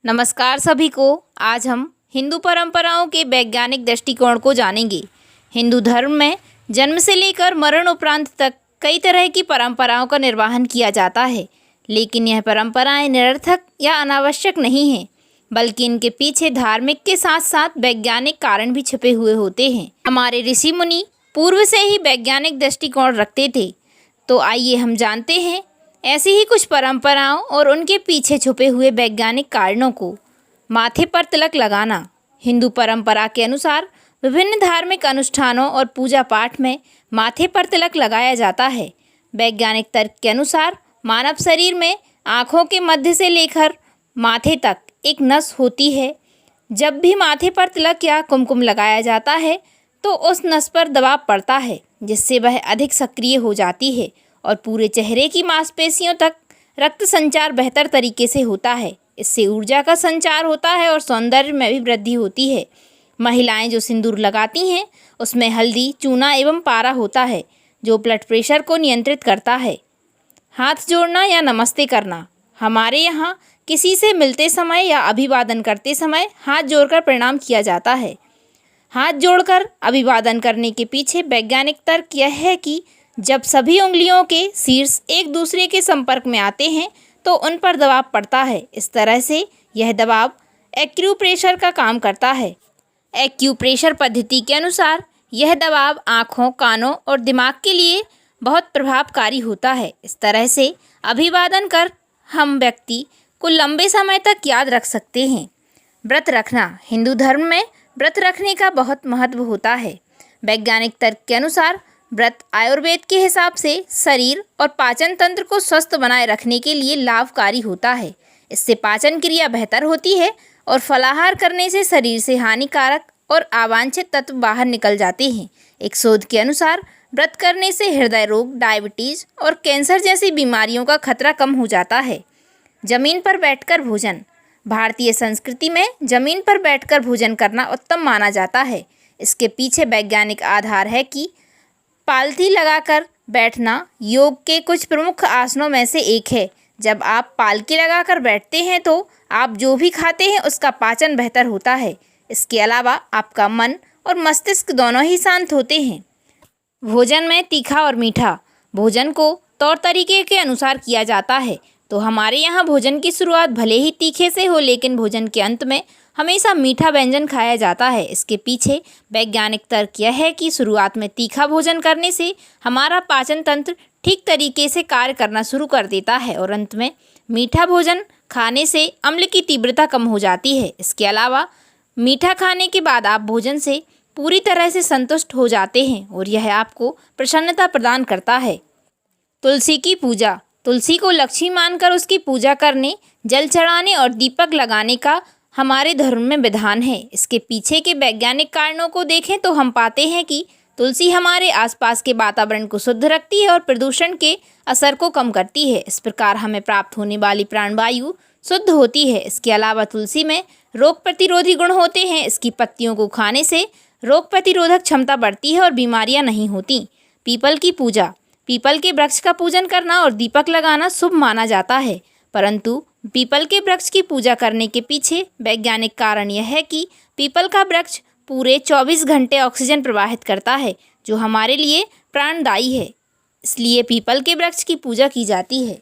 नमस्कार सभी को। आज हम हिंदू परंपराओं के वैज्ञानिक दृष्टिकोण को जानेंगे। हिंदू धर्म में जन्म से लेकर मरण उपरांत तक कई तरह की परंपराओं का निर्वहन किया जाता है, लेकिन यह परंपराएं निरर्थक या अनावश्यक नहीं हैं, बल्कि इनके पीछे धार्मिक के साथ साथ वैज्ञानिक कारण भी छुपे हुए होते हैं। हमारे ऋषि मुनि पूर्व से ही वैज्ञानिक दृष्टिकोण रखते थे, तो आइए हम जानते हैं ऐसी ही कुछ परंपराओं और उनके पीछे छुपे हुए वैज्ञानिक कारणों को। माथे पर तिलक लगाना। हिंदू परंपरा के अनुसार विभिन्न धार्मिक अनुष्ठानों और पूजा पाठ में माथे पर तिलक लगाया जाता है। वैज्ञानिक तर्क के अनुसार मानव शरीर में आँखों के मध्य से लेकर माथे तक एक नस होती है। जब भी माथे पर तिलक या कुमकुम लगाया जाता है तो उस नस पर दबाव पड़ता है, जिससे वह अधिक सक्रिय हो जाती है और पूरे चेहरे की मांसपेशियों तक रक्त संचार बेहतर तरीके से होता है। इससे ऊर्जा का संचार होता है और सौंदर्य में भी वृद्धि होती है। महिलाएं जो सिंदूर लगाती हैं उसमें हल्दी, चूना एवं पारा होता है, जो ब्लड प्रेशर को नियंत्रित करता है। हाथ जोड़ना या नमस्ते करना। हमारे यहाँ किसी से मिलते समय या अभिवादन करते समय हाथ जोड़कर प्रणाम किया जाता है। हाथ जोड़कर अभिवादन करने के पीछे वैज्ञानिक तर्क यह है कि जब सभी उंगलियों के शीर्ष एक दूसरे के संपर्क में आते हैं तो उन पर दबाव पड़ता है। इस तरह से यह दबाव एक्यूप्रेशर का काम करता है। एक्यूप्रेशर पद्धति के अनुसार यह दबाव आँखों, कानों और दिमाग के लिए बहुत प्रभावकारी होता है। इस तरह से अभिवादन कर हम व्यक्ति को लंबे समय तक याद रख सकते हैं। व्रत रखना। हिंदू धर्म में व्रत रखने का बहुत महत्व होता है। वैज्ञानिक तर्क के अनुसार व्रत आयुर्वेद के हिसाब से शरीर और पाचन तंत्र को स्वस्थ बनाए रखने के लिए लाभकारी होता है। इससे पाचन क्रिया बेहतर होती है और फलाहार करने से शरीर से हानिकारक और अवांछित तत्व बाहर निकल जाते हैं। एक शोध के अनुसार व्रत करने से हृदय रोग, डायबिटीज और कैंसर जैसी बीमारियों का खतरा कम हो जाता है। जमीन पर बैठकर भोजन। भारतीय संस्कृति में जमीन पर बैठकर भोजन करना उत्तम माना जाता है। इसके पीछे वैज्ञानिक आधार है कि पालथी लगाकर बैठना योग के कुछ प्रमुख आसनों में से एक है। जब आप पालकी लगाकर बैठते हैं तो आप जो भी खाते हैं उसका पाचन बेहतर होता है। इसके अलावा आपका मन और मस्तिष्क दोनों ही शांत होते हैं। भोजन में तीखा और मीठा। भोजन को तौर तरीके के अनुसार किया जाता है, तो हमारे यहाँ भोजन की शुरुआत भले ही तीखे से हो, लेकिन भोजन के अंत में हमेशा मीठा व्यंजन खाया जाता है। इसके पीछे वैज्ञानिक तर्क यह है कि शुरुआत में तीखा भोजन करने से हमारा पाचन तंत्र ठीक तरीके से कार्य करना शुरू कर देता है और अंत में मीठा भोजन खाने से अम्ल की तीव्रता कम हो जाती है। इसके अलावा मीठा खाने के बाद आप भोजन से पूरी तरह से संतुष्ट हो जाते हैं और यह आपको प्रसन्नता प्रदान करता है। तुलसी की पूजा। तुलसी को लक्ष्मी मानकर उसकी पूजा करने, जल चढ़ाने और दीपक लगाने का हमारे धर्म में विधान है। इसके पीछे के वैज्ञानिक कारणों को देखें तो हम पाते हैं कि तुलसी हमारे आसपास के वातावरण को शुद्ध रखती है और प्रदूषण के असर को कम करती है। इस प्रकार हमें प्राप्त होने वाली प्राणवायु शुद्ध होती है। इसके अलावा तुलसी में रोग प्रतिरोधी गुण होते हैं। इसकी पत्तियों को खाने से रोग प्रतिरोधक क्षमता बढ़ती है और बीमारियां नहीं होती। पीपल की पूजा। पीपल के वृक्ष का पूजन करना और दीपक लगाना शुभ माना जाता है, परंतु पीपल के वृक्ष की पूजा करने के पीछे वैज्ञानिक कारण यह है कि पीपल का वृक्ष पूरे 24 घंटे ऑक्सीजन प्रवाहित करता है, जो हमारे लिए प्राणदायी है। इसलिए पीपल के वृक्ष की पूजा की जाती है।